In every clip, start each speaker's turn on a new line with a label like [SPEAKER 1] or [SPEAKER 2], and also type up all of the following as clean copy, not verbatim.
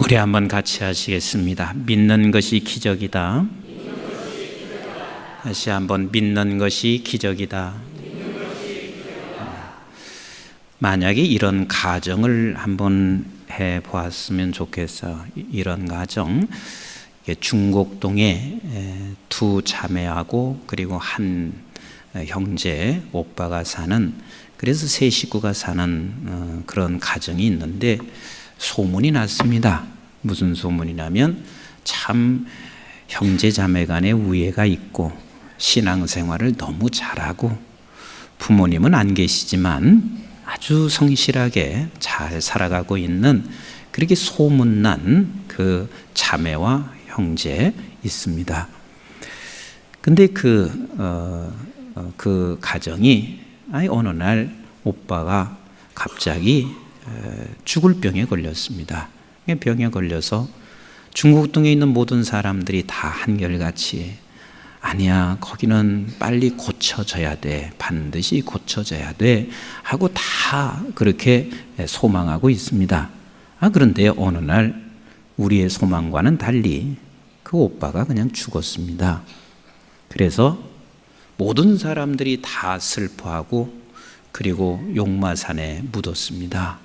[SPEAKER 1] 우리 한번 같이 하시겠습니다. 믿는 것이 기적이다. 다시 한번 믿는 것이 기적이다. 만약에 이런 가정을 한번 해보았으면 좋겠어. 이런 가정, 중곡동에 두 자매하고 그리고 한 형제, 오빠가 사는, 그래서 세 식구가 사는 그런 가정이 있는데 소문이 났습니다. 무슨 소문이냐면 참 형제 자매 간에 우애가 있고 신앙생활을 너무 잘하고 부모님은 안 계시지만 아주 성실하게 잘 살아가고 있는, 그렇게 소문난 그 자매와 형제 있습니다. 근데 그 가정이 어느 날 오빠가 갑자기 죽을 병에 걸렸습니다. 병에 걸려서 중곡동에 있는 모든 사람들이 다 한결같이 아니야, 거기는 빨리 고쳐져야 돼, 반드시 고쳐져야 돼 하고 다 그렇게 소망하고 있습니다. 그런데 어느 날 우리의 소망과는 달리 그 오빠가 그냥 죽었습니다. 그래서 모든 사람들이 다 슬퍼하고 그리고 용마산에 묻었습니다.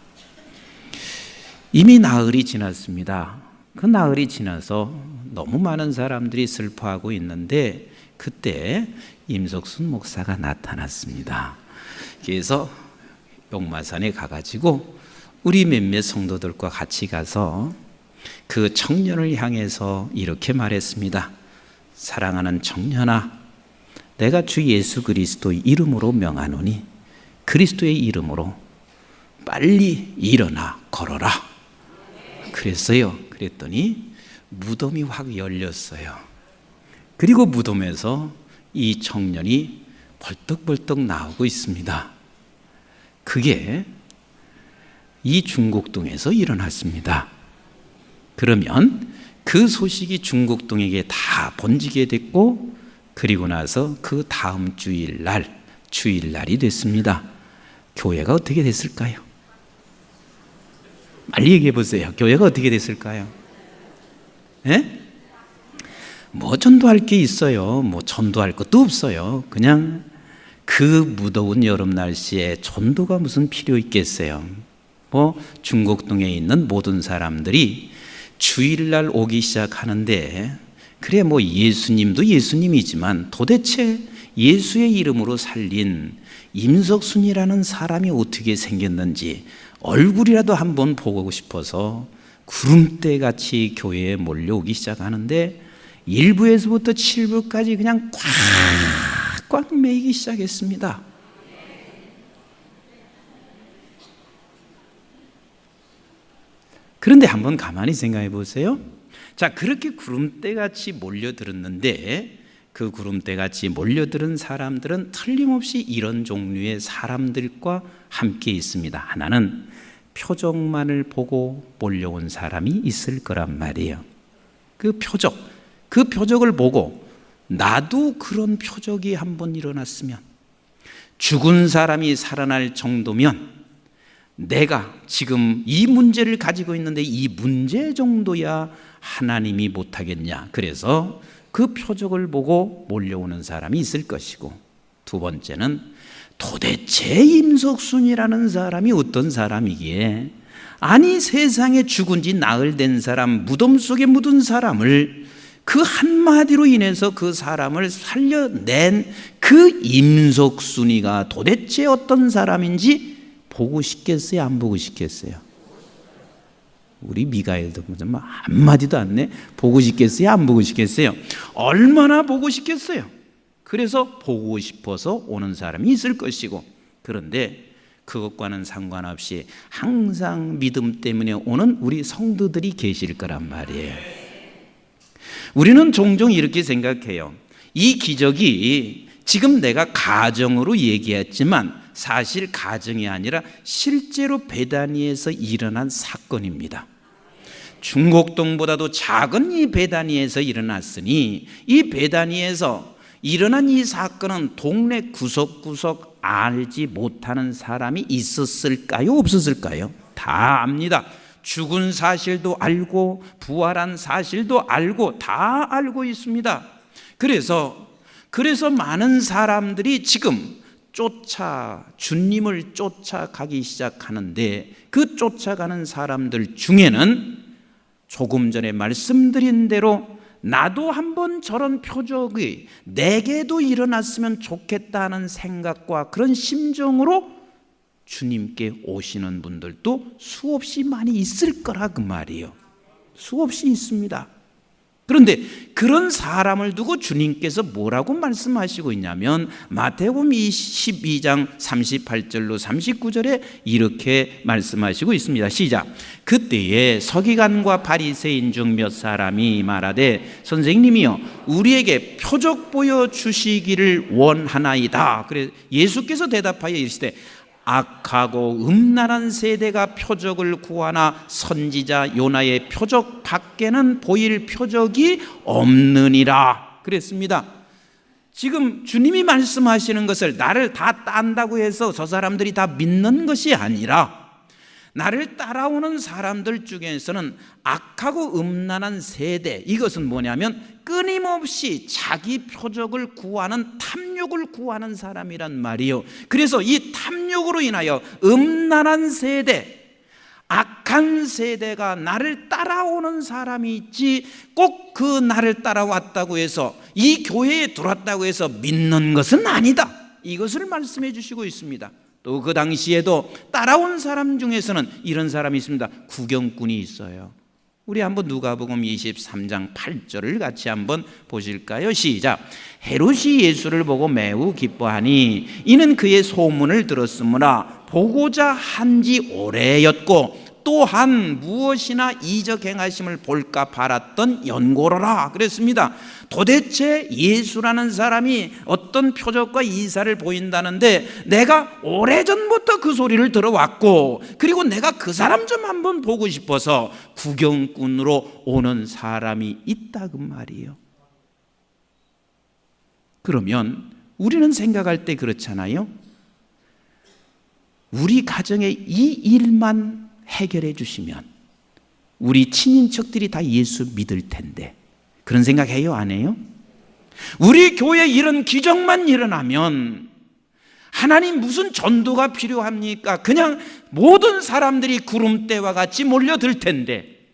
[SPEAKER 1] 이미 나흘이 지났습니다. 그 나흘이 지나서 너무 많은 사람들이 슬퍼하고 있는데 그때 임석순 목사가 나타났습니다. 그래서 용마산에 가가지고 우리 몇몇 성도들과 같이 가서 그 청년을 향해서 이렇게 말했습니다. 사랑하는 청년아, 내가 주 예수 그리스도의 이름으로 명하노니 그리스도의 이름으로 빨리 일어나 걸어라. 그랬어요. 그랬더니 무덤이 확 열렸어요. 그리고 무덤에서 이 청년이 벌떡벌떡 나오고 있습니다. 그게 이 중곡동에서 일어났습니다. 그러면 그 소식이 중곡동에게 다 번지게 됐고, 그리고 나서 그 다음 주일날이 됐습니다. 교회가 어떻게 됐을까요? 빨리 얘기해 보세요. 교회가 어떻게 됐을까요? 예? 뭐 전도할 게 있어요? 뭐 전도할 것도 없어요. 그냥 그 무더운 여름 날씨에 전도가 무슨 필요 있겠어요? 뭐 중곡동에 있는 모든 사람들이 주일날 오기 시작하는데, 그래 뭐 예수님도 예수님이지만 도대체 예수의 이름으로 살린 임석순이라는 사람이 어떻게 생겼는지 얼굴이라도 한번 보고 싶어서 구름대같이 교회에 몰려오기 시작하는데 1부에서부터 7부까지 그냥 꽉꽉 매이기 시작했습니다. 그런데 한번 가만히 생각해 보세요. 자, 그렇게 구름대같이 몰려들었는데 그 구름대같이 몰려들은 사람들은 틀림없이 이런 종류의 사람들과 함께 있습니다. 하나는 표적만을 보고 몰려온 사람이 있을 거란 말이에요. 그 표적을 보고 나도 그런 표적이 한번 일어났으면, 죽은 사람이 살아날 정도면 내가 지금 이 문제를 가지고 있는데 이 문제 정도야 하나님이 못하겠냐. 그래서 그 표적을 보고 몰려오는 사람이 있을 것이고, 두 번째는 도대체 임석순이라는 사람이 어떤 사람이기에, 아니 세상에 죽은 지 나흘 된 사람, 무덤 속에 묻은 사람을 그 한마디로 인해서 그 사람을 살려낸 그 임석순이가 도대체 어떤 사람인지 보고 싶겠어요? 안 보고 싶겠어요? 우리 미가엘도 한마디도 안 내. 보고 싶겠어요? 안 보고 싶겠어요? 얼마나 보고 싶겠어요? 그래서 보고 싶어서 오는 사람이 있을 것이고, 그런데 그것과는 상관없이 항상 믿음 때문에 오는 우리 성도들이 계실 거란 말이에요. 우리는 종종 이렇게 생각해요. 이 기적이 지금 내가 가정으로 얘기했지만 사실 가정이 아니라 실제로 베다니에서 일어난 사건입니다. 중곡동보다도 작은 이 베다니에서 일어났으니 이 베다니에서 일어난 이 사건은 동네 구석구석 알지 못하는 사람이 있었을까요? 없었을까요? 다 압니다. 죽은 사실도 알고 부활한 사실도 알고 다 알고 있습니다. 그래서 많은 사람들이 지금 주님을 쫓아가기 시작하는데, 그 쫓아가는 사람들 중에는 조금 전에 말씀드린 대로 나도 한번 저런 표적이 내게도 일어났으면 좋겠다는 생각과 그런 심정으로 주님께 오시는 분들도 수없이 많이 있을 거라 그 말이에요. 수없이 있습니다. 그런데 그런 사람을 두고 주님께서 뭐라고 말씀하시고 있냐면 마태복음 12장 38절로 39절에 이렇게 말씀하시고 있습니다. 시작. 그때에 서기관과 바리새인 중 몇 사람이 말하되 선생님이여 우리에게 표적 보여주시기를 원하나이다. 그래 예수께서 대답하여 이르시되 악하고 음란한 세대가 표적을 구하나 선지자 요나의 표적 밖에는 보일 표적이 없느니라 그랬습니다. 지금 주님이 말씀하시는 것을 나를 다 딴다고 해서 저 사람들이 다 믿는 것이 아니라 나를 따라오는 사람들 중에서는 악하고 음란한 세대, 이것은 뭐냐면 끊임없이 자기 표적을 구하는, 탐욕을 구하는 사람이란 말이에요. 그래서 이 탐욕으로 인하여 음란한 세대, 악한 세대가 나를 따라오는 사람이 있지, 꼭 그 나를 따라왔다고 해서 이 교회에 들어왔다고 해서 믿는 것은 아니다, 이것을 말씀해 주시고 있습니다. 또 그 당시에도 따라온 사람 중에서는 이런 사람이 있습니다. 구경꾼이 있어요. 우리 한번 누가복음 23장 8절을 같이 한번 보실까요? 시작. 헤롯이 예수를 보고 매우 기뻐하니 이는 그의 소문을 들었으므라 보고자 한지 오래였고 또한 무엇이나 이적 행하심을 볼까 바랐던 연고로라 그랬습니다. 도대체 예수라는 사람이 어떤 표적과 이사를 보인다는데 내가 오래전부터 그 소리를 들어왔고, 그리고 내가 그 사람 좀 한번 보고 싶어서 구경꾼으로 오는 사람이 있다 그 말이에요. 그러면 우리는 생각할 때 그렇잖아요. 우리 가정에 이 일만 해결해 주시면 우리 친인척들이 다 예수 믿을 텐데, 그런 생각해요? 안 해요? 우리 교회에 이런 기적만 일어나면 하나님 무슨 전도가 필요합니까? 그냥 모든 사람들이 구름대와 같이 몰려들 텐데,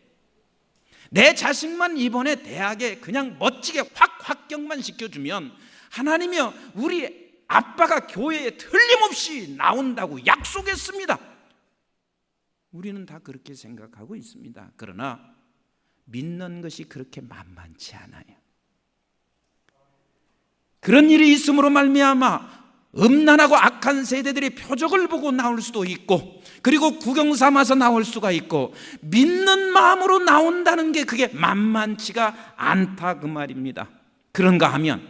[SPEAKER 1] 내 자식만 이번에 대학에 그냥 멋지게 확 합격만 시켜주면 하나님이여 우리 아빠가 교회에 틀림없이 나온다고 약속했습니다. 우리는 다 그렇게 생각하고 있습니다. 그러나 믿는 것이 그렇게 만만치 않아요. 그런 일이 있음으로 말미암아 음란하고 악한 세대들이 표적을 보고 나올 수도 있고, 그리고 구경 삼아서 나올 수가 있고, 믿는 마음으로 나온다는 게 그게 만만치가 않다 그 말입니다. 그런가 하면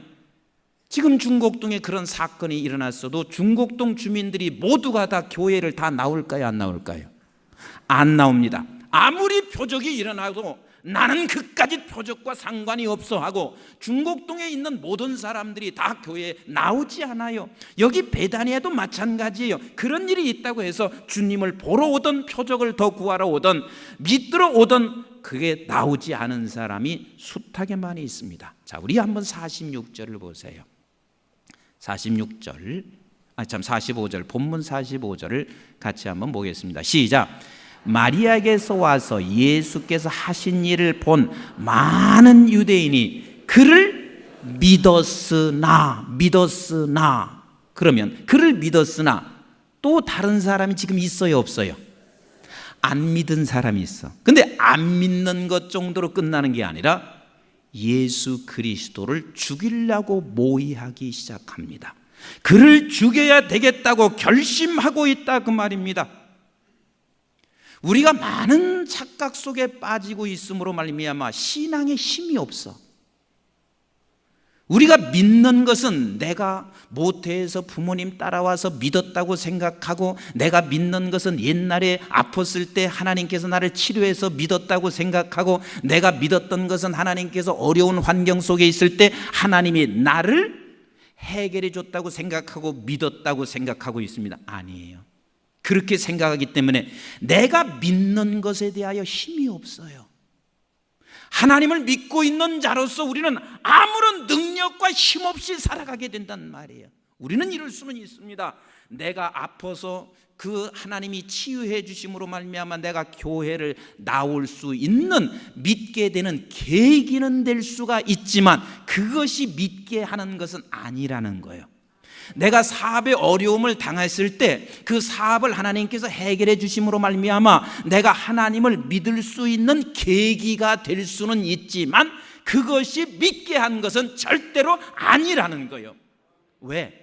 [SPEAKER 1] 지금 중곡동에 그런 사건이 일어났어도 중곡동 주민들이 모두가 다 교회를 다 나올까요? 안 나올까요? 안 나옵니다. 아무리 표적이 일어나도 나는 그까짓 표적과 상관이 없어 하고 중곡동에 있는 모든 사람들이 다 교회에 나오지 않아요. 여기 베다니아도 마찬가지예요. 그런 일이 있다고 해서 주님을 보러 오던, 표적을 더 구하러 오던, 믿으러 오던, 그게 나오지 않은 사람이 숱하게 많이 있습니다. 자, 우리 한번 46절을 보세요. 45절, 본문 45절을 같이 한번 보겠습니다. 시작. 마리아에게서 와서 예수께서 하신 일을 본 많은 유대인이 그를 믿었으나, 그러면 그를 믿었으나 또 다른 사람이 지금 있어요, 없어요? 안 믿은 사람이 있어. 근데 안 믿는 것 정도로 끝나는 게 아니라 예수 그리스도를 죽이려고 모의하기 시작합니다. 그를 죽여야 되겠다고 결심하고 있다 그 말입니다. 우리가 많은 착각 속에 빠지고 있음으로 말미암아 신앙에 힘이 없어. 우리가 믿는 것은 내가 모태에서 부모님 따라와서 믿었다고 생각하고, 내가 믿는 것은 옛날에 아팠을 때 하나님께서 나를 치료해서 믿었다고 생각하고, 내가 믿었던 것은 하나님께서 어려운 환경 속에 있을 때 하나님이 나를 해결해 줬다고 생각하고 믿었다고 생각하고 있습니다. 아니에요. 그렇게 생각하기 때문에 내가 믿는 것에 대하여 힘이 없어요. 하나님을 믿고 있는 자로서 우리는 아무런 능력과 힘 없이 살아가게 된단 말이에요. 우리는 이럴 수는 있습니다. 내가 아파서 그 하나님이 치유해 주심으로 말미암아 내가 교회를 나올 수 있는, 믿게 되는 계기는 될 수가 있지만 그것이 믿게 하는 것은 아니라는 거예요. 내가 사업에 어려움을 당했을 때 그 사업을 하나님께서 해결해 주심으로 말미암아 내가 하나님을 믿을 수 있는 계기가 될 수는 있지만 그것이 믿게 한 것은 절대로 아니라는 거예요. 왜?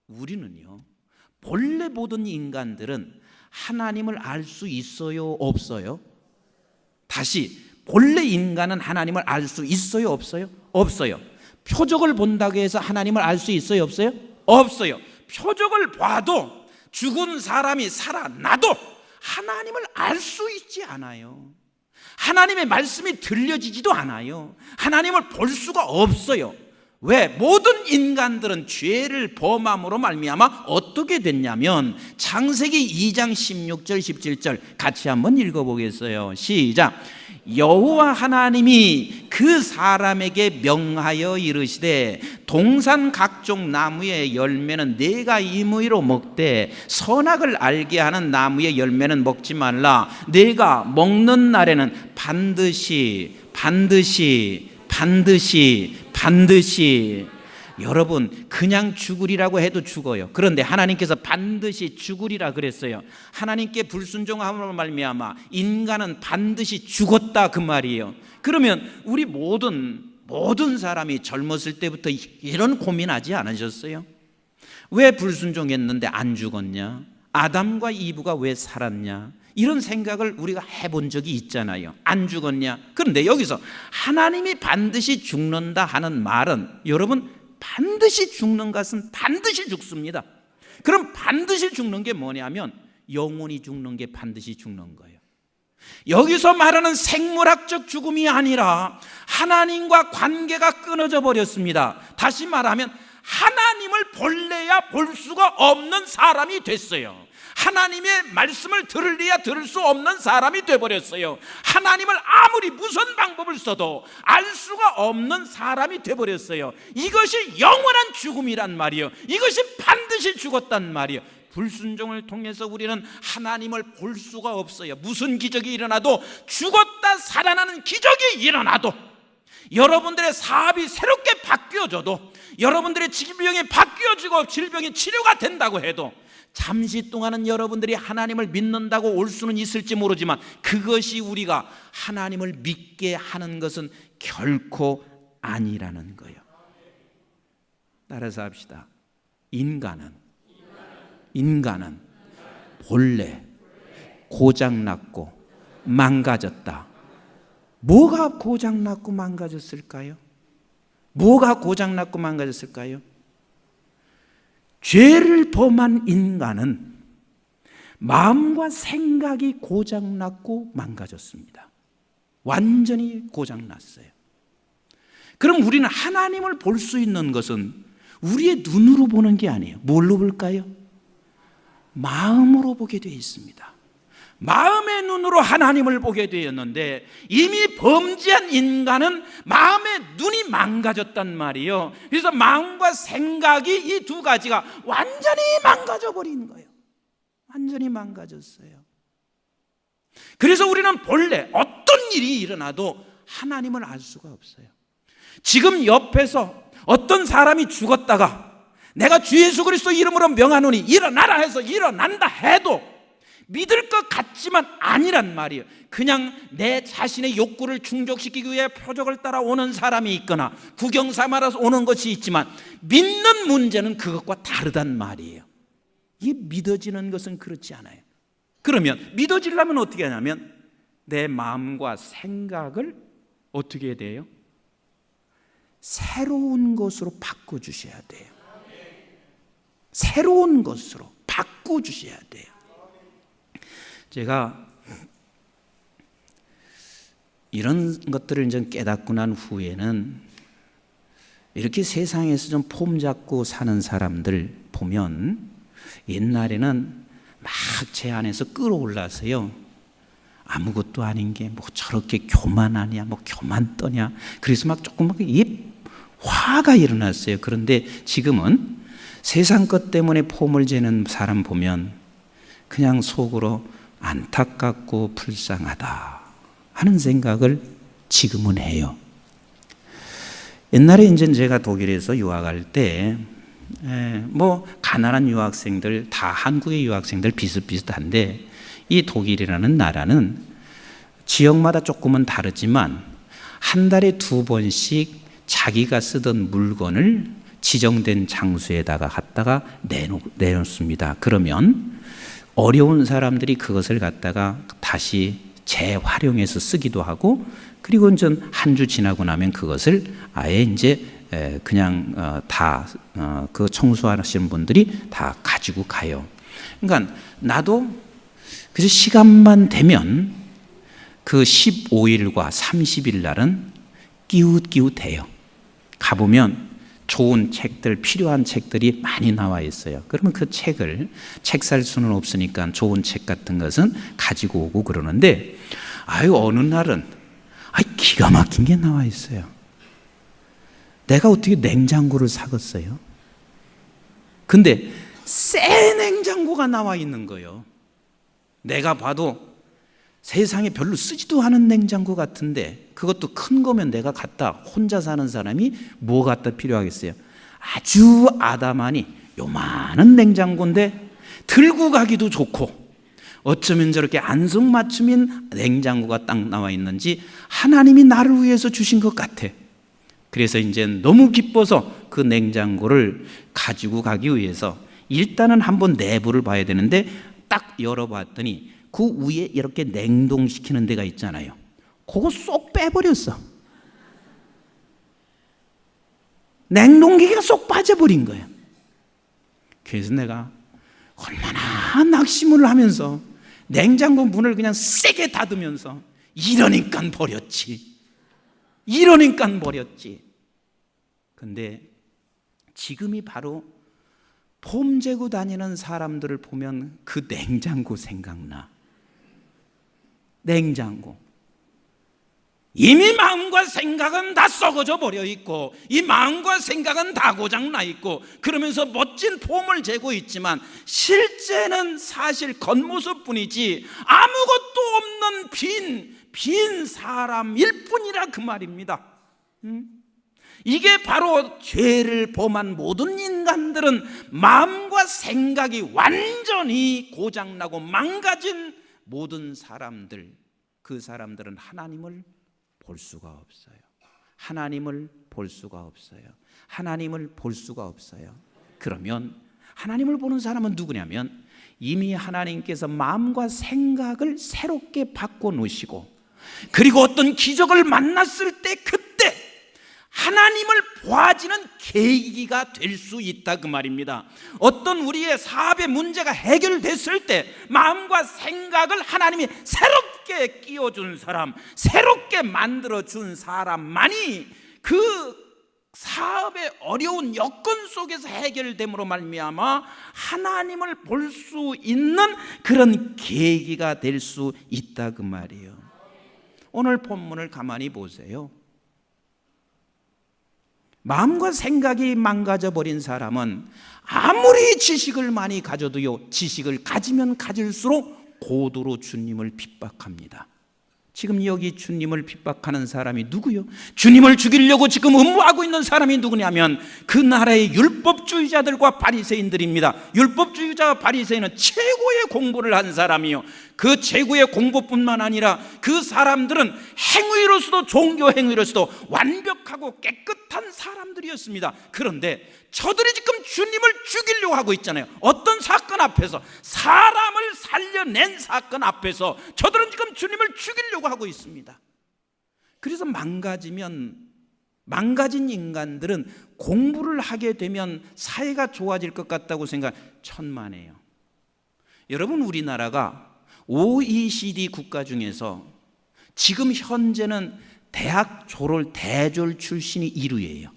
[SPEAKER 1] 우리는요, 본래 모든 인간들은 하나님을 알 수 있어요, 없어요? 다시, 본래 인간은 하나님을 알 수 있어요, 없어요? 없어요. 표적을 본다고 해서 하나님을 알 수 있어요, 없어요? 없어요. 표적을 봐도 죽은 사람이 살아나도 하나님을 알 수 있지 않아요. 하나님의 말씀이 들려지지도 않아요. 하나님을 볼 수가 없어요. 왜? 모든 인간들은 죄를 범함으로 말미암아 어떻게 됐냐면 창세기 2장 16절 17절 같이 한번 읽어보겠어요. 시작. 여호와 하나님이 그 사람에게 명하여 이르시되 동산 각종 나무의 열매는 네가 임의로 먹되 선악을 알게 하는 나무의 열매는 먹지 말라. 네가 먹는 날에는 반드시 여러분, 그냥 죽으리라고 해도 죽어요. 그런데 하나님께서 반드시 죽으리라 그랬어요. 하나님께 불순종함으로 말미암아 인간은 반드시 죽었다 그 말이에요. 그러면 우리 모든 사람이 젊었을 때부터 이런 고민하지 않으셨어요? 왜 불순종했는데 안 죽었냐? 아담과 이브가 왜 살았냐? 이런 생각을 우리가 해본 적이 있잖아요. 안 죽었냐? 그런데 여기서 하나님이 반드시 죽는다 하는 말은, 여러분, 반드시 죽는 것은 반드시 죽습니다. 그럼 반드시 죽는 게 뭐냐면 영혼이 죽는 게 반드시 죽는 거예요. 여기서 말하는 생물학적 죽음이 아니라 하나님과 관계가 끊어져 버렸습니다. 다시 말하면 하나님을 볼래야 볼 수가 없는 사람이 됐어요. 하나님의 말씀을 들으려야 들을 수 없는 사람이 되어버렸어요. 하나님을 아무리 무슨 방법을 써도 알 수가 없는 사람이 되어버렸어요. 이것이 영원한 죽음이란 말이에요. 이것이 반드시 죽었단 말이에요. 불순종을 통해서 우리는 하나님을 볼 수가 없어요. 무슨 기적이 일어나도, 죽었다 살아나는 기적이 일어나도, 여러분들의 사업이 새롭게 바뀌어져도, 여러분들의 질병이 바뀌어지고 질병이 치료가 된다고 해도 잠시 동안은 여러분들이 하나님을 믿는다고 올 수는 있을지 모르지만 그것이 우리가 하나님을 믿게 하는 것은 결코 아니라는 거예요. 따라서 합시다. 인간은 본래 고장났고 망가졌다. 뭐가 고장났고 망가졌을까요? 뭐가 고장났고 망가졌을까요? 죄를 범한 인간은 마음과 생각이 고장났고 망가졌습니다. 완전히 고장났어요. 그럼 우리는 하나님을 볼 수 있는 것은 우리의 눈으로 보는 게 아니에요. 뭘로 볼까요? 마음으로 보게 되어 있습니다. 마음의 눈으로 하나님을 보게 되었는데 이미 범죄한 인간은 마음의 눈이 망가졌단 말이에요. 그래서 마음과 생각이, 이 두 가지가 완전히 망가져 버린 거예요. 완전히 망가졌어요. 그래서 우리는 본래 어떤 일이 일어나도 하나님을 알 수가 없어요. 지금 옆에서 어떤 사람이 죽었다가 내가 주 예수 그리스도 이름으로 명하노니 일어나라 해서 일어난다 해도 믿을 것 같지만 아니란 말이에요. 그냥 내 자신의 욕구를 충족시키기 위해 표적을 따라오는 사람이 있거나 구경 삼아서 오는 것이 있지만 믿는 문제는 그것과 다르단 말이에요. 이게 믿어지는 것은 그렇지 않아요. 그러면 믿어지려면 어떻게 하냐면 내 마음과 생각을 어떻게 해야 돼요? 새로운 것으로 바꿔주셔야 돼요. 새로운 것으로 바꿔주셔야 돼요. 제가 이런 것들을 좀 깨닫고 난 후에는 이렇게 세상에서 좀 폼 잡고 사는 사람들 보면 옛날에는 막 제 안에서 끌어올라서요, 아무것도 아닌 게 뭐 저렇게 교만하냐, 뭐 교만떠냐, 그래서 막 조금 화가 일어났어요. 그런데 지금은 세상 것 때문에 폼을 재는 사람 보면 그냥 속으로 안타깝고 불쌍하다 하는 생각을 지금은 해요. 옛날에 이제 제가 독일에서 유학할 때, 뭐 가난한 유학생들 다 한국의 유학생들 비슷비슷한데, 이 독일이라는 나라는 지역마다 조금은 다르지만 한 달에 2번씩 자기가 쓰던 물건을 지정된 장소에다가 갖다가 내놓습니다. 그러면 어려운 사람들이 그것을 갖다가 다시 재활용해서 쓰기도 하고, 그리고 이제 한 주 지나고 나면 그것을 아예 이제 그냥 다 그 청소하시는 분들이 다 가지고 가요. 그러니까 나도 그래서 시간만 되면 그 15일과 30일 날은 끼웃끼웃해요. 가보면 좋은 책들, 필요한 책들이 많이 나와 있어요. 그러면 그 책을, 책 살 수는 없으니까 좋은 책 같은 것은 가지고 오고 그러는데, 어느 날은 기가 막힌 게 나와 있어요. 내가 어떻게 냉장고를 사겠어요? 근데 새 냉장고가 나와 있는 거예요. 내가 봐도 세상에 별로 쓰지도 않은 냉장고 같은데, 그것도 큰 거면 내가 갖다, 혼자 사는 사람이 뭐 갖다 필요하겠어요? 아주 아담하니 요만한 냉장고인데 들고 가기도 좋고, 어쩌면 저렇게 안성맞춤인 냉장고가 딱 나와 있는지 하나님이 나를 위해서 주신 것 같아. 그래서 이제 너무 기뻐서 그 냉장고를 가지고 가기 위해서 일단은 한번 내부를 봐야 되는데, 딱 열어봤더니 그 위에 이렇게 냉동시키는 데가 있잖아요. 그거 쏙 빼버렸어. 냉동기계가 쏙 빠져버린 거예요. 그래서 내가 얼마나 낙심을 하면서 냉장고 문을 그냥 세게 닫으면서, 이러니까 버렸지. 근데 지금이 바로 폼 재고 다니는 사람들을 보면 그 냉장고 생각나. 냉장고. 이미 마음과 생각은 다 썩어져 버려 있고, 이 마음과 생각은 다 고장 나 있고, 그러면서 멋진 폼을 재고 있지만 실제는 사실 겉모습뿐이지 아무것도 없는 빈 사람일 뿐이라 그 말입니다. 이게 바로 죄를 범한 모든 인간들은 마음과 생각이 완전히 고장나고 망가진 모든 사람들, 그 사람들은 하나님을 볼 수가 없어요. 하나님을 볼 수가 없어요. 하나님을 볼 수가 없어요. 그러면 하나님을 보는 사람은 누구냐면, 이미 하나님께서 마음과 생각을 새롭게 바꿔놓으시고, 그리고 어떤 기적을 만났을 때 그때 하나님을 보아지는 계기가 될 수 있다 그 말입니다. 어떤 우리의 사업의 문제가 해결됐을 때 마음과 생각을 하나님이 새롭게 끼워준 사람, 새롭게 만들어준 사람만이 그 사업의 어려운 여건 속에서 해결됨으로 말미암아 하나님을 볼 수 있는 그런 계기가 될 수 있다 그 말이에요. 오늘 본문을 가만히 보세요. 마음과 생각이 망가져 버린 사람은 아무리 지식을 많이 가져도요, 지식을 가지면 가질수록 고도로 주님을 핍박합니다. 지금 여기 주님을 핍박하는 사람이 누구요? 주님을 죽이려고 지금 음모하고 있는 사람이 누구냐면 그 나라의 율법주의자들과 바리새인들입니다. 율법주의자와 바리새인은 최고의 공부를 한 사람이요, 그 최고의 공부뿐만 아니라 그 사람들은 행위로서도, 종교 행위로서도 완벽하고 깨끗한 사람들이었습니다. 그런데 저들이 지금 주님을 죽이려고 하고 있잖아요. 어떤 사건 앞에서, 사람을 살려낸 사건 앞에서 저들은 지금 주님을 죽이려고 하고 있습니다. 그래서 망가진 인간들은 공부를 하게 되면 사회가 좋아질 것 같다고 생각, 천만에요. 여러분, 우리나라가 OECD 국가 중에서 지금 현재는 대학 졸업 대졸 출신이 1위예요.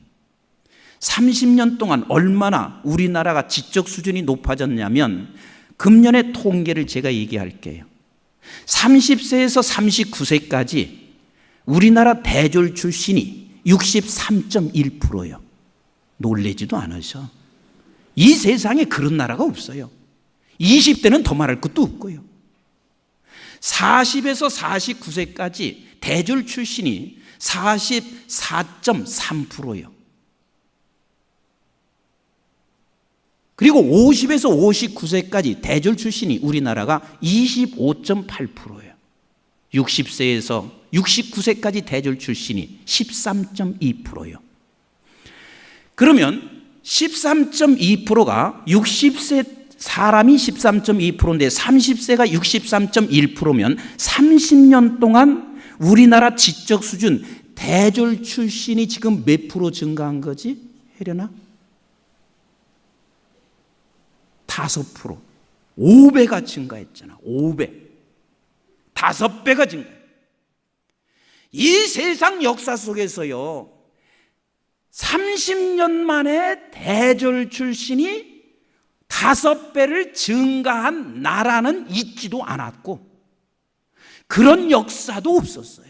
[SPEAKER 1] 30년 동안 얼마나 우리나라가 지적 수준이 높아졌냐면 금년의 통계를 제가 얘기할게요. 30세에서 39세까지 우리나라 대졸 출신이 63.1%예요. 놀라지도 않으셔. 이 세상에 그런 나라가 없어요. 20대는 더 말할 것도 없고요. 40에서 49세까지 대졸 출신이 44.3%예요. 그리고 50에서 59세까지 대졸 출신이 우리나라가 25.8%예요. 60세에서 69세까지 대졸 출신이 13.2%예요. 그러면 13.2%가 60세 사람이 13.2%인데 30세가 63.1%면 30년 동안 우리나라 지적 수준 대졸 출신이 지금 몇 프로 증가한 거지? 혜련아? 5%. 5배가 증가했잖아. 5배. 5배가 증가해. 이 세상 역사 속에서요, 30년 만에 대졸 출신이 5배를 증가한 나라는 있지도 않았고 그런 역사도 없었어요.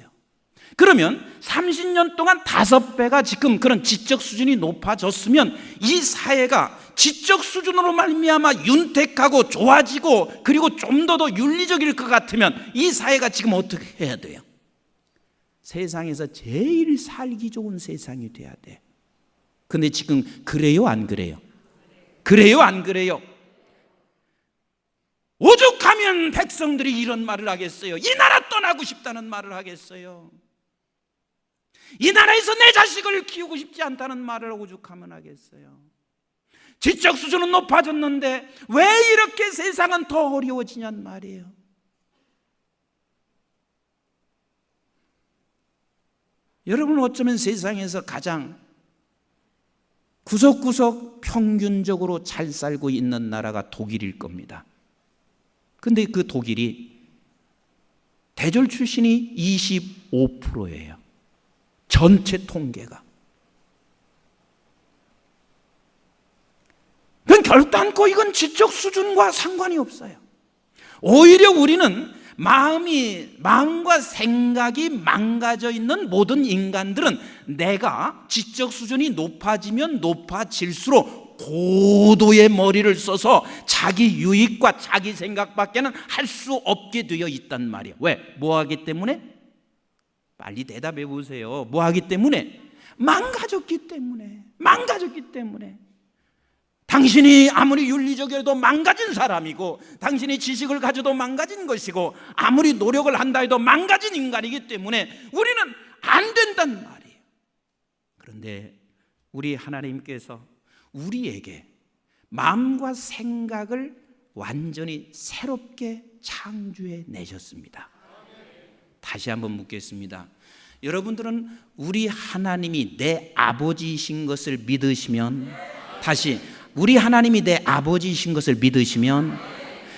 [SPEAKER 1] 그러면 30년 동안 5배가 지금 그런 지적 수준이 높아졌으면 이 사회가 지적 수준으로 말미암아 윤택하고 좋아지고 그리고 좀 더 윤리적일 것 같으면 이 사회가 지금 어떻게 해야 돼요? 세상에서 제일 살기 좋은 세상이 돼야 돼. 근데 지금 그래요, 안 그래요? 그래요, 안 그래요? 오죽하면 백성들이 이런 말을 하겠어요? 이 나라 떠나고 싶다는 말을 하겠어요? 이 나라에서 내 자식을 키우고 싶지 않다는 말을 오죽하면 하겠어요? 지적 수준은 높아졌는데 왜 이렇게 세상은 더 어려워지냔 말이에요. 여러분, 어쩌면 세상에서 가장 구석구석 평균적으로 잘 살고 있는 나라가 독일일 겁니다. 근데 그 독일이 대졸 출신이 25%예요. 전체 통계가. 그건 결단코 이건 지적 수준과 상관이 없어요. 오히려 우리는 마음과 생각이 망가져 있는 모든 인간들은 내가 지적 수준이 높아지면 높아질수록 고도의 머리를 써서 자기 유익과 자기 생각밖에는 할 수 없게 되어 있단 말이에요. 왜? 뭐 하기 때문에? 빨리 대답해 보세요. 뭐 하기 때문에? 망가졌기 때문에. 망가졌기 때문에. 당신이 아무리 윤리적이어도 망가진 사람이고 당신이 지식을 가져도 망가진 것이고 아무리 노력을 한다 해도 망가진 인간이기 때문에 우리는 안 된단 말이에요. 그런데 우리 하나님께서 우리에게 마음과 생각을 완전히 새롭게 창조해 내셨습니다. 다시 한번 묻겠습니다. 여러분들은 우리 하나님이 내 아버지이신 것을 믿으시면, 다시 우리 하나님이 내 아버지이신 것을 믿으시면,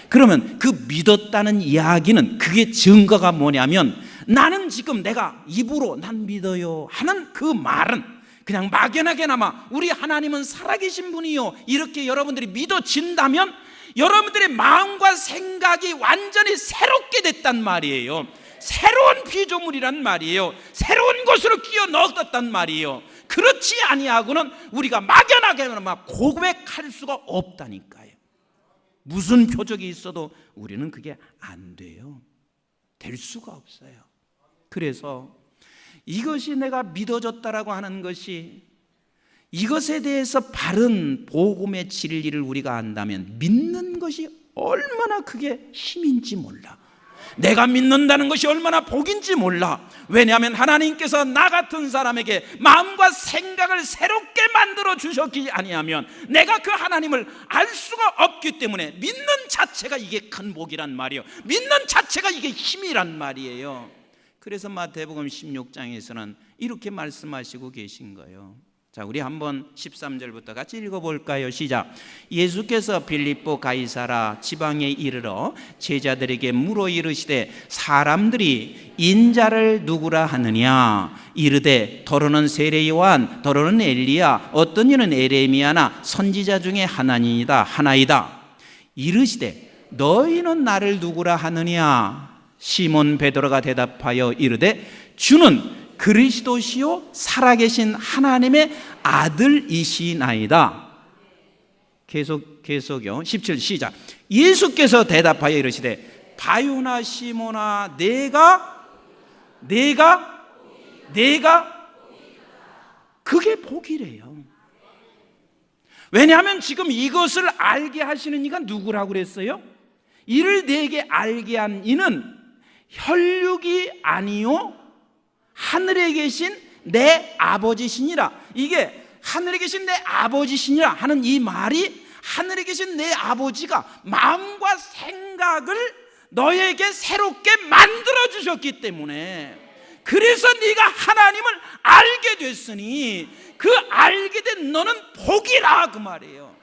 [SPEAKER 1] 그러면 그 믿었다는 이야기는 그게 증거가 뭐냐면 나는 지금 내가 입으로 난 믿어요 하는 그 말은 그냥 막연하게나마 우리 하나님은 살아계신 분이요 이렇게 여러분들이 믿어진다면 여러분들의 마음과 생각이 완전히 새롭게 됐단 말이에요. 새로운 피조물이란 말이에요. 새로운 것으로 끼워 넣었단 말이에요. 그렇지 아니하고는 우리가 막연하게나마 고백할 수가 없다니까요. 무슨 표적이 있어도 우리는 그게 안 돼요. 될 수가 없어요. 그래서 이것이 내가 믿어졌다라고 하는 것이, 이것에 대해서 바른 복음의 진리를 우리가 안다면 믿는 것이 얼마나 그게 힘인지 몰라. 내가 믿는다는 것이 얼마나 복인지 몰라. 왜냐하면 하나님께서 나 같은 사람에게 마음과 생각을 새롭게 만들어 주셨기 아니하면 내가 그 하나님을 알 수가 없기 때문에 믿는 자체가 이게 큰 복이란 말이에요. 믿는 자체가 이게 힘이란 말이에요. 그래서 마태복음 16장에서는 이렇게 말씀하시고 계신 거예요. 자, 우리 한번 13절부터 같이 읽어볼까요? 시작. 예수께서 빌립보 가이사라 지방에 이르러 제자들에게 물어 이르시되 사람들이 인자를 누구라 하느냐? 이르되 더러는 세례 요한, 더러는 엘리야, 어떤 이는 에레미야나 선지자 중에 하나이다. 이르시되 너희는 나를 누구라 하느냐? 시몬 베드로가 대답하여 이르되 주는 그리스도시요 살아계신 하나님의 아들이시나이다. 계속요. 17 시작. 예수께서 대답하여 이르시되 바요나 시몬아 내가 그게 복이래요. 왜냐하면 지금 이것을 알게 하시는 이가 누구라고 그랬어요? 이를 내게 알게 한 이는 혈육이 아니요 하늘에 계신 내 아버지시니라. 이게 하늘에 계신 내 아버지시니라 하는 이 말이 하늘에 계신 내 아버지가 마음과 생각을 너에게 새롭게 만들어 주셨기 때문에, 그래서 네가 하나님을 알게 됐으니 그 알게 된 너는 복이라 그 말이에요.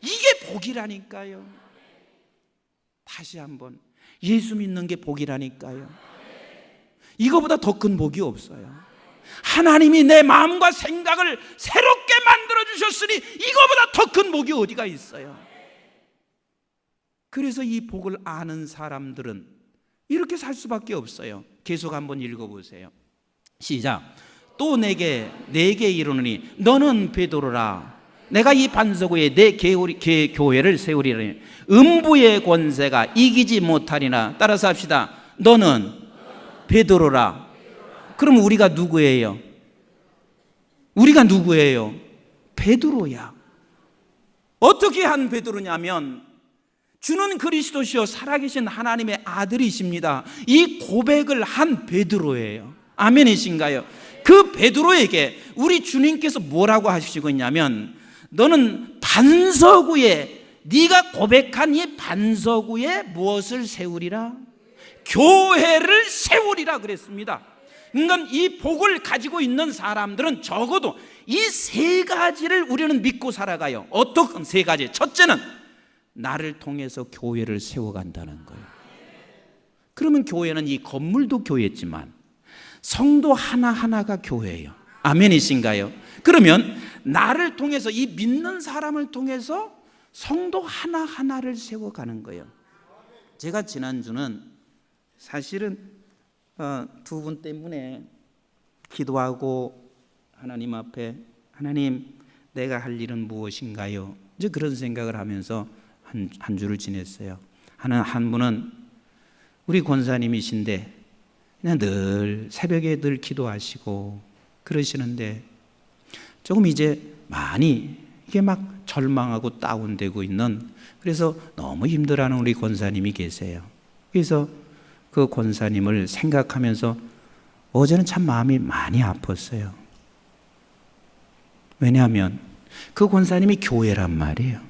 [SPEAKER 1] 이게 복이라니까요. 다시 한번, 예수 믿는 게 복이라니까요. 이거보다 더 큰 복이 없어요. 하나님이 내 마음과 생각을 새롭게 만들어 주셨으니 이거보다 더 큰 복이 어디가 있어요. 그래서 이 복을 아는 사람들은 이렇게 살 수밖에 없어요. 계속 한번 읽어보세요. 시작. 또 내게 이르노니 너는 베드로라. 내가 이 반석 위에 내 교회를 세우리니 음부의 권세가 이기지 못하리라. 따라서 합시다. 너는 베드로라. 그럼 우리가 누구예요? 우리가 누구예요? 베드로야. 어떻게 한 베드로냐면 주는 그리스도시요 살아계신 하나님의 아들이십니다. 이 고백을 한 베드로예요. 아멘이신가요? 그 베드로에게 우리 주님께서 뭐라고 하시고 있냐면 너는 반석 위에, 네가 고백한 이 반석 위에 무엇을 세우리라? 교회를 세우리라 그랬습니다. 그러니까 이 복을 가지고 있는 사람들은 적어도 이 세 가지를 우리는 믿고 살아가요. 어떤 세 가지? 첫째는 나를 통해서 교회를 세워간다는 거예요. 그러면 교회는 이 건물도 교회지만 성도 하나하나가 교회예요. 아멘이신가요? 그러면 나를 통해서, 이 믿는 사람을 통해서 성도 하나하나를 세워가는 거예요. 제가 지난주는 사실은 두 분 때문에 기도하고 하나님 앞에, 하나님 내가 할 일은 무엇인가요? 이제 그런 생각을 하면서 한 주를 지냈어요. 한 분은 우리 권사님이신데 그냥 늘 새벽에 늘 기도하시고 그러시는데 조금 이제 많이 이게 막 절망하고 다운되고 있는, 그래서 너무 힘들어하는 우리 권사님이 계세요. 그래서 그 권사님을 생각하면서 어제는 참 마음이 많이 아팠어요. 왜냐하면 그 권사님이 교회란 말이에요.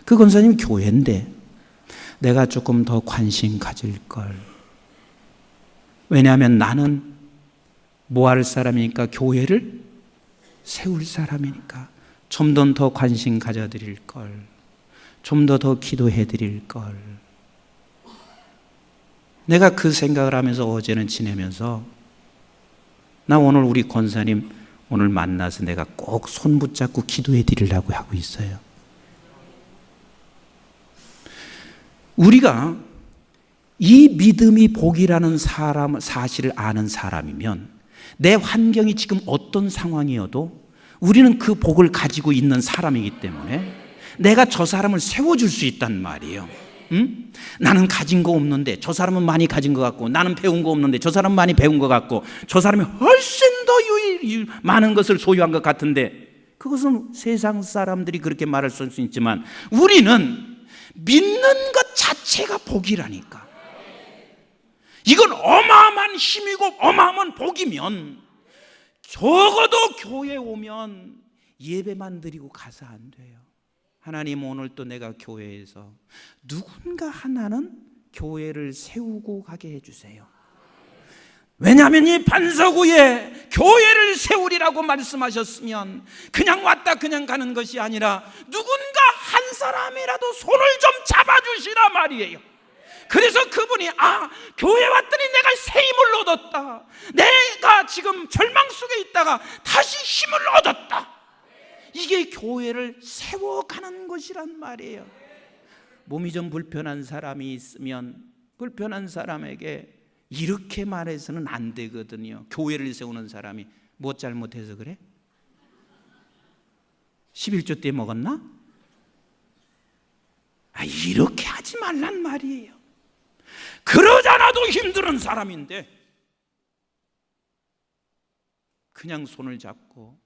[SPEAKER 1] 그 권사님이 교회인데 내가 조금 더 관심 가질 걸. 왜냐하면 나는 뭐 할 사람이니까, 교회를 세울 사람이니까 좀 더 관심 가져드릴 걸, 좀 더 기도해 드릴 걸. 내가 그 생각을 하면서 어제는 지내면서 나 오늘 우리 권사님 오늘 만나서 내가 꼭 손 붙잡고 기도해 드리려고 하고 있어요. 우리가 이 믿음이 복이라는 사실을 아는 사람이면 내 환경이 지금 어떤 상황이어도 우리는 그 복을 가지고 있는 사람이기 때문에 내가 저 사람을 세워줄 수 있단 말이에요. 응? 나는 가진 거 없는데 저 사람은 많이 가진 것 같고, 나는 배운 거 없는데 저 사람은 많이 배운 것 같고, 저 사람이 훨씬 더 많은 것을 소유한 것 같은데, 그것은 세상 사람들이 그렇게 말할 수 있지만 우리는 믿는 것 자체가 복이라니까. 이건 어마어마한 힘이고 어마어마한 복이면 적어도 교회 오면 예배만 드리고 가서 안 돼요. 하나님 오늘 또 내가 교회에서 누군가 하나는 교회를 세우고 가게 해주세요. 왜냐하면 이 반석 위에 교회를 세우리라고 말씀하셨으면 그냥 왔다 그냥 가는 것이 아니라 누군가 한 사람이라도 손을 좀 잡아주시라 말이에요. 그래서 그분이 교회 왔더니 내가 새 힘을 얻었다, 내가 지금 절망 속에 있다가 다시 힘을 얻었다, 이게 교회를 세워가는 것이란 말이에요. 몸이 좀 불편한 사람이 있으면 불편한 사람에게 이렇게 말해서는 안 되거든요. 교회를 세우는 사람이 뭐 잘못해서 그래? 11조 때 먹었나? 이렇게 하지 말란 말이에요. 그러잖아도 힘든 사람인데 그냥 손을 잡고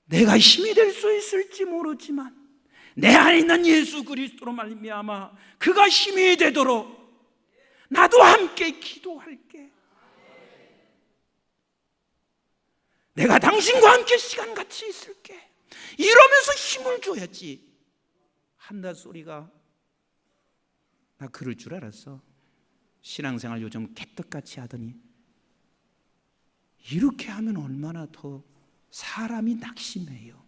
[SPEAKER 1] 내가 힘이 될 수 있을지 모르지만 내 안에 있는 예수 그리스도로 말미암아 그가 힘이 되도록 나도 함께 기도할게. 내가 당신과 함께 시간 같이 있을게. 이러면서 힘을 줘야지. 한다 소리가 나 그럴 줄 알았어. 신앙생활 요즘 개떡같이 하더니 이렇게 하면 얼마나 더 사람이 낙심해요.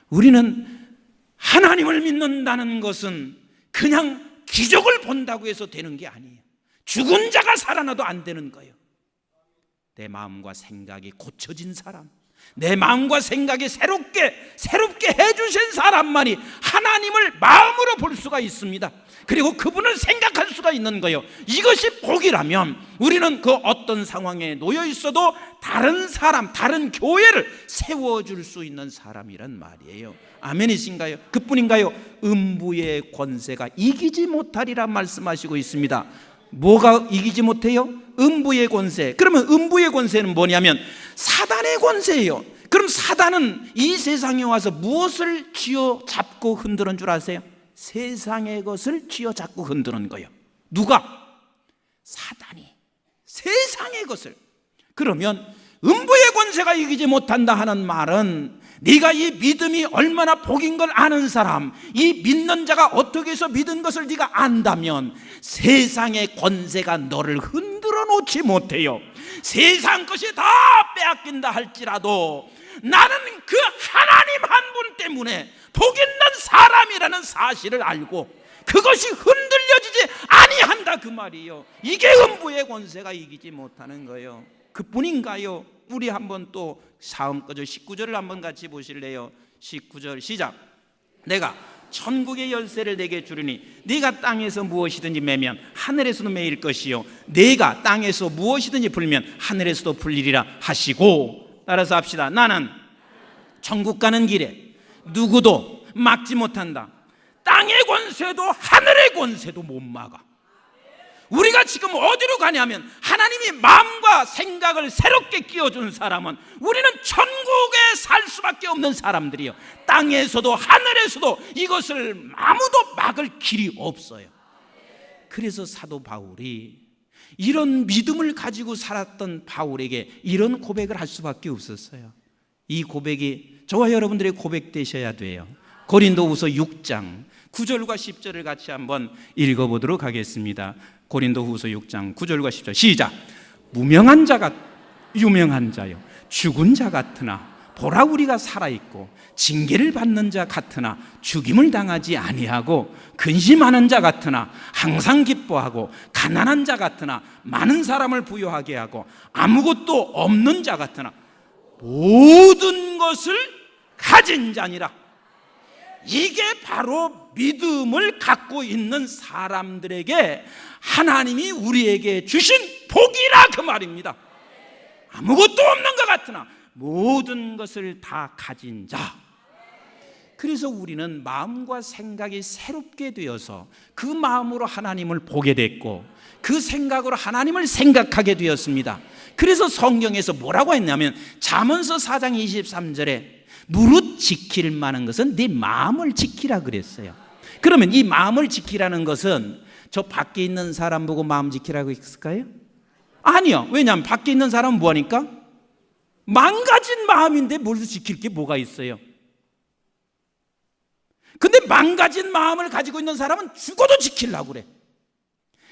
[SPEAKER 1] 우리는 하나님을 믿는다는 것은 그냥 기적을 본다고 해서 되는 게 아니에요. 죽은 자가 살아나도 안 되는 거예요. 내 마음과 생각이 고쳐진 사람, 내 마음과 생각이 새롭게 해주신 사람만이 하나님을 마음으로 볼 수가 있습니다. 그리고 그분을 생각할 수가 있는 거예요. 이것이 복이라면 우리는 그 어떤 상황에 놓여 있어도 다른 사람, 다른 교회를 세워줄 수 있는 사람이란 말이에요. 아멘이신가요? 그뿐인가요? 음부의 권세가 이기지 못하리라 말씀하시고 있습니다. 뭐가 이기지 못해요? 음부의 권세. 그러면 음부의 권세는 뭐냐면 사단의 권세예요. 그럼 사단은 이 세상에 와서 무엇을 쥐어 잡고 흔드는 줄 아세요? 세상의 것을 쥐어 잡고 흔드는 거예요. 누가? 사단이 세상의 것을. 그러면 음부의 권세가 이기지 못한다 하는 말은 네가 이 믿음이 얼마나 복인 걸 아는 사람, 이 믿는 자가 어떻게 해서 믿은 것을 네가 안다면 세상의 권세가 너를 흔들어 놓지 못해요. 세상 것이 다 빼앗긴다 할지라도 나는 그 하나님 한 분 때문에 복 있는 사람이라는 사실을 알고 그것이 흔들려지지 아니한다 그 말이에요. 이게 음부의 권세가 이기지 못하는 거예요. 그뿐인가요? 우리 한번 또 사음 거절 19절을 한번 같이 보실래요? 19절 시작. 내가 천국의 열쇠를 내게 주리니 네가 땅에서 무엇이든지 매면 하늘에서도 매일 것이요 네가 땅에서 무엇이든지 풀면 하늘에서도 풀리리라 하시고, 따라서 합시다. 나는 천국 가는 길에 누구도 막지 못한다. 땅의 권세도 하늘의 권세도 못 막아. 우리가 지금 어디로 가냐면 하나님이 마음과 생각을 새롭게 끼워준 사람은 우리는 천국에 살 수밖에 없는 사람들이요, 땅에서도 하늘에서도 이것을 아무도 막을 길이 없어요. 그래서 사도 바울이 이런 믿음을 가지고 살았던 바울에게 이런 고백을 할 수밖에 없었어요. 이 고백이 저와 여러분들의 고백 되셔야 돼요. 고린도후서 6장 9절과 10절을 같이 한번 읽어보도록 하겠습니다. 고린도후서 6장 9절과 10절 시작. 무명한 자가 유명한 자요 죽은 자 같으나 보라 우리가 살아있고 징계를 받는 자 같으나 죽임을 당하지 아니하고 근심하는 자 같으나 항상 기뻐하고 가난한 자 같으나 많은 사람을 부유하게 하고 아무것도 없는 자 같으나 모든 것을 가진 자니라. 이게 바로 믿음을 갖고 있는 사람들에게 하나님이 우리에게 주신 복이라 그 말입니다. 아무것도 없는 것 같으나 모든 것을 다 가진 자. 그래서 우리는 마음과 생각이 새롭게 되어서 그 마음으로 하나님을 보게 됐고 그 생각으로 하나님을 생각하게 되었습니다. 그래서 성경에서 뭐라고 했냐면 잠언서 4장 23절에 무릇 지킬 만한 것은 네 마음을 지키라 그랬어요. 그러면 이 마음을 지키라는 것은 저 밖에 있는 사람 보고 마음 지키라고 했을까요? 아니요. 왜냐하면 밖에 있는 사람은 뭐하니까? 망가진 마음인데 뭘 지킬 게 뭐가 있어요? 근데 망가진 마음을 가지고 있는 사람은 죽어도 지키려고 그래.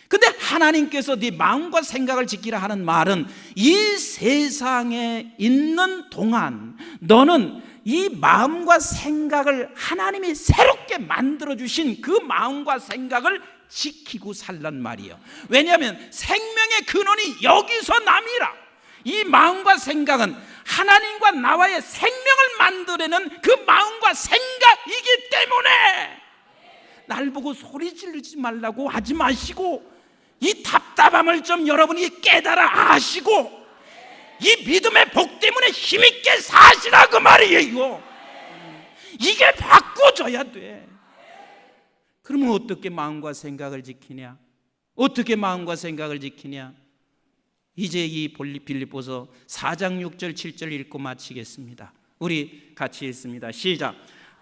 [SPEAKER 1] 근데 하나님께서 네 마음과 생각을 지키라 하는 말은 이 세상에 있는 동안 너는 이 마음과 생각을 하나님이 새롭게 만들어주신 그 마음과 생각을 지키고 살란 말이에요. 왜냐하면 생명의 근원이 여기서 남이라. 이 마음과 생각은 하나님과 나와의 생명을 만들어내는 그 마음과 생각이기 때문에 날 보고 소리 지르지 말라고 하지 마시고, 이 답답함을 좀 여러분이 깨달아 아시고 이 믿음의 복 때문에 힘있게 사시라 그 말이에요. 이게 바꿔줘야 돼. 그러면 어떻게 마음과 생각을 지키냐? 어떻게 마음과 생각을 지키냐? 이제 이 빌립보서 4장 6절 7절 읽고 마치겠습니다. 우리 같이 읽습니다. 시작.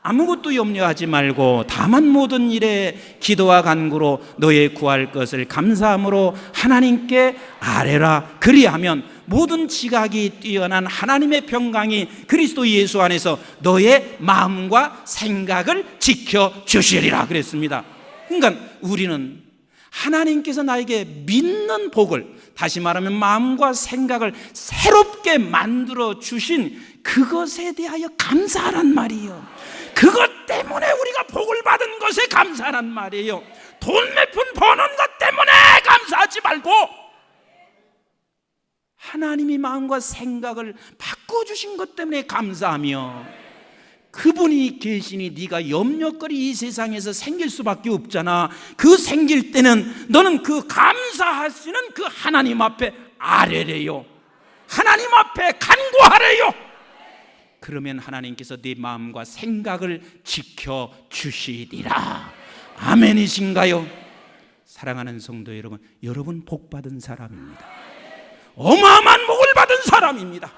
[SPEAKER 1] 아무것도 염려하지 말고 다만 모든 일에 기도와 간구로 너의 구할 것을 감사함으로 하나님께 아뢰라. 그리하면 모든 지각이 뛰어난 하나님의 평강이 그리스도 예수 안에서 너의 마음과 생각을 지켜주시리라 그랬습니다. 그러니까 우리는 하나님께서 나에게 믿는 복을, 다시 말하면 마음과 생각을 새롭게 만들어 주신 그것에 대하여 감사하란 말이에요. 그것 때문에 우리가 복을 받은 것에 감사하란 말이에요. 돈 몇 푼 버는 것 때문에 감사하지 말고 하나님이 마음과 생각을 바꿔주신 것 때문에 감사하며, 그분이 계시니 네가 염려거리 이 세상에서 생길 수밖에 없잖아. 그 생길 때는 너는 그 감사하시는 그 하나님 앞에 아뢰래요. 하나님 앞에 간구하래요. 그러면 하나님께서 네 마음과 생각을 지켜주시리라. 아멘이신가요? 사랑하는 성도 여러분, 여러분 복 받은 사람입니다. 어마어마한 복을 받은 사람입니다.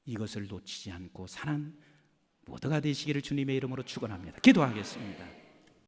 [SPEAKER 1] 이것을 놓치지 않고 사는 모두가 되시기를 주님의 이름으로 축원합니다. 기도하겠습니다.